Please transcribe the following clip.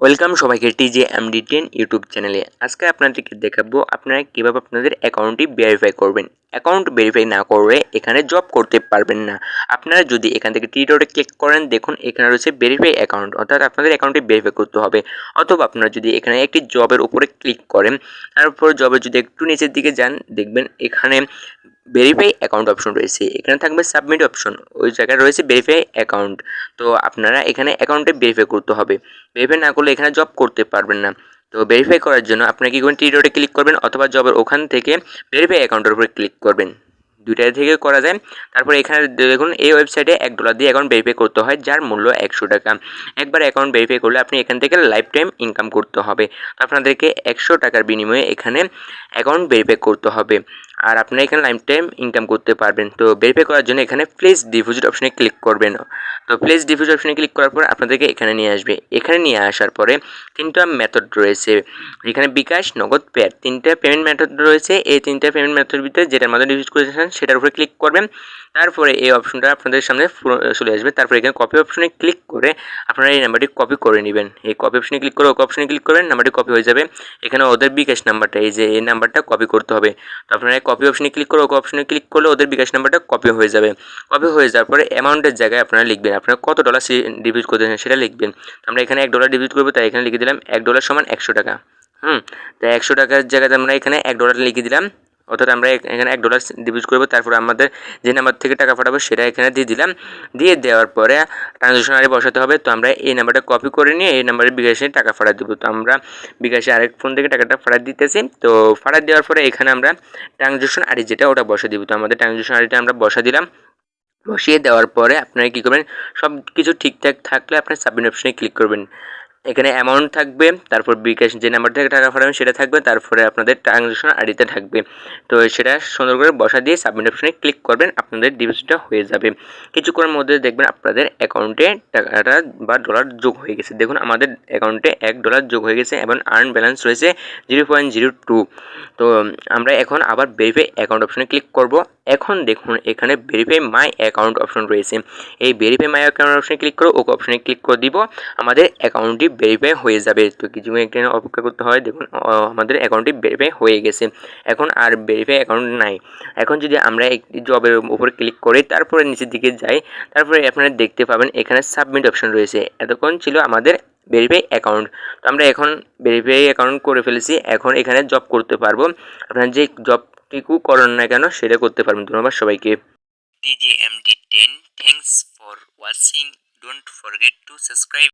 Welcome সবাইকে TJMD10 YouTube চ্যানেলে। আজকে আপনাদেরকে দেখাবো আপনারা কিভাবে আপনাদের অ্যাকাউন্টটি ভেরিফাই করবেন। অ্যাকাউন্ট ভেরিফাই না করে এখানে জব করতে পারবেন না। আপনারা যদি এখান থেকে থ্রি ডটে ক্লিক করেন, দেখুন এখানে রয়েছে ভেরিফাই অ্যাকাউন্ট, অর্থাৎ আপনাদের অ্যাকাউন্টটি ভেরিফাই করতে হবে। অথবা আপনারা যদি এখানে একটি জবের উপরে ক্লিক করেন, তারপর জবের যদি একটু নিচের দিকে যান, দেখবেন এখানে ভেরিফাই অ্যাকাউন্ট অপশন রয়েছে। এখানে থাকবে সাবমিট অপশন, ওই জায়গায় রয়েছে ভেরিফাই অ্যাকাউন্ট। তো আপনারা এখানে অ্যাকাউন্টে ভেরিফাই করতে হবে। ভেরিফাই না করলে এখানে জব করতে পারবেন না। তো ভেরিফাই করার জন্য আপনারা কি করবেন, থ্রি ডটে ক্লিক করবেন অথবা জবের ওখান থেকে ভেরিফাই অ্যাকাউন্টের উপরে ক্লিক করবেন। দুইটাই থেকে করা যায়। তারপরে এখানে দেখুন এই ওয়েবসাইটে $1 দিয়ে অ্যাকাউন্ট ভেরিফাই করতে হয়, যার মূল্য 100 টাকা। একবার অ্যাকাউন্ট ভেরিফাই করলে আপনি এখান থেকে লাইফ টাইম ইনকাম করতে হবে। তো আপনাদেরকে 100 টাকার বিনিময়ে এখানে অ্যাকাউন্ট ভেরিফাই করতে হবে, আর আপনারা এখানে লাইফ টাইম ইনকাম করতে পারবেন। তো ভেরিফাই করার জন্য এখানে প্লেস ডিপোজিট অপশনে ক্লিক করবেন। তো প্লেস ডিপোজিট অপশনে ক্লিক করার পর আপনাদেরকে এখানে নিয়ে আসবে। এখানে নিয়ে আসার পরে তিনটা মেথড রয়েছে, এখানে বিকাশ, নগদ, পেড, তিনটা পেমেন্ট মেথড রয়েছে। এই তিনটা পেমেন্ট মেথডের ভিতরে যেটার মাধ্যমে ডিপোজিট করেছেন সেটার উপরে ক্লিক করবেন। তারপরে এই অপশনটা আপনাদের সামনে চলে আসবে। তারপরে এখানে কপি অপশনে ক্লিক করে আপনারা এই নাম্বারটি কপি করে নেবেন। এই কপি অপশনে ক্লিক করে ওকে অপশনে ক্লিক করবেন, নাম্বারটি কপি হয়ে যাবে। এখানে ওদের বিকাশ নাম্বারটা, এই যে এই নাম্বারটা কপি করতে হবে। তো আপনারা কপি অপশনে ক্লিক করে ওকে অপশনে ক্লিক করলে ওদের বিকাশ নাম্বারটা কপি হয়ে যাবে। কপি হয়ে যাওয়ার পরে অ্যামাউন্টের জায়গায় আপনারা লিখবেন আপনারা কত ডলার ডিপোজিট করতে চান সেটা লিখবেন। আমরা এখানে $1 ডিপোজিট করবো, তাই এখানে লিখে দিলাম $1 সমান 100 টাকা। তো 100 টাকার জায়গাতে আমরা এখানে $1 লিখে দিলাম, অর্থাৎ আমরা এখানে $1 ডিপোজিট করবো। তারপর আমাদের যে নাম্বার থেকে টাকা পাঠাবো সেটা এখানে দিয়ে দিলাম। দিয়ে দেওয়ার পরে ট্রানজ্যাকশন আইডি বসাতে হবে। তো আমরা এই নাম্বারটা কপি করে নিয়ে এই নাম্বারে বিকাশে টাকা পাঠিয়ে দেবো। তো আমরা বিকাশে আরেক ফোন থেকে টাকাটা পাঠিয়ে দিতেছি। তো পাঠিয়ে দেওয়ার পরে এখানে আমরা ট্রানজ্যাকশন আইডি যেটা ওটা বসে দিব। তো আমাদের ট্রানজ্যাকশন আইডিটা আমরা বসা দিলাম। বসিয়ে দেওয়ার পরে আপনারা কী করবেন, সব কিছু ঠিকঠাক থাকলে আপনার সাবমিট অপশনে ক্লিক করবেন। এখানে অ্যামাউন্ট থাকবে, তারপর বিকাশ যে নাম্বার থেকে টাকা পাঠাবেন সেটা থাকবে, তারপরে আপনাদের ট্রানজ্যাকশন আইডিতে থাকবে। তো সেটা সুন্দর করে বসা দিয়ে সাবমিট অপশনে ক্লিক করবেন, আপনাদের ডিপোজিটটা হয়ে যাবে। কিছুক্ষণের মধ্যে দেখবেন আপনাদের অ্যাকাউন্টে টাকাটা বা ডলার যোগ হয়ে গেছে। দেখুন আমাদের অ্যাকাউন্টে $1 যোগ হয়ে গেছে এবং আর্ন ব্যালেন্স রয়েছে 0.02। তো আমরা এখন আবার ভেরিফাই অ্যাকাউন্ট অপশনে ক্লিক করব। এখন দেখুন এখানে ভেরিফাই মাই অ্যাকাউন্ট অপশন রয়েছে। এই ভেরিফাই মাই অ্যাকাউন্ট অপশনে ক্লিক করে ওকে অপশনে ক্লিক করে দিব, আমাদের অ্যাকাউন্টটি ভেরিফাই হয়ে যাবে। তো কিছুক্ষণ একটু অপেক্ষা করতে হয়। দেখুন আমাদের অ্যাকাউন্টটি ভেরিফাই হয়ে গেছে। এখন আর ভেরিফাই অ্যাকাউন্ট নাই। এখন যদি আমরা একটি জবের উপরে ক্লিক করি, তারপরে নিচের দিকে যাই, তারপরে আপনারা দেখতে পাবেন এখানে সাবমিট অপশন রয়েছে। এতক্ষণ ছিল আমাদের ভেরিফাই অ্যাকাউন্ট। তো আমরা এখন ভেরিফাই অ্যাকাউন্ট করে ফেলেছি, এখন এখানে জব করতে পারবো। আপনারা যে জবটিকু করেন না কেন সেটা করতে পারবেন। ধন্যবাদ সবাইকে। TJMD10, thanks for watching. Don't forget to subscribe.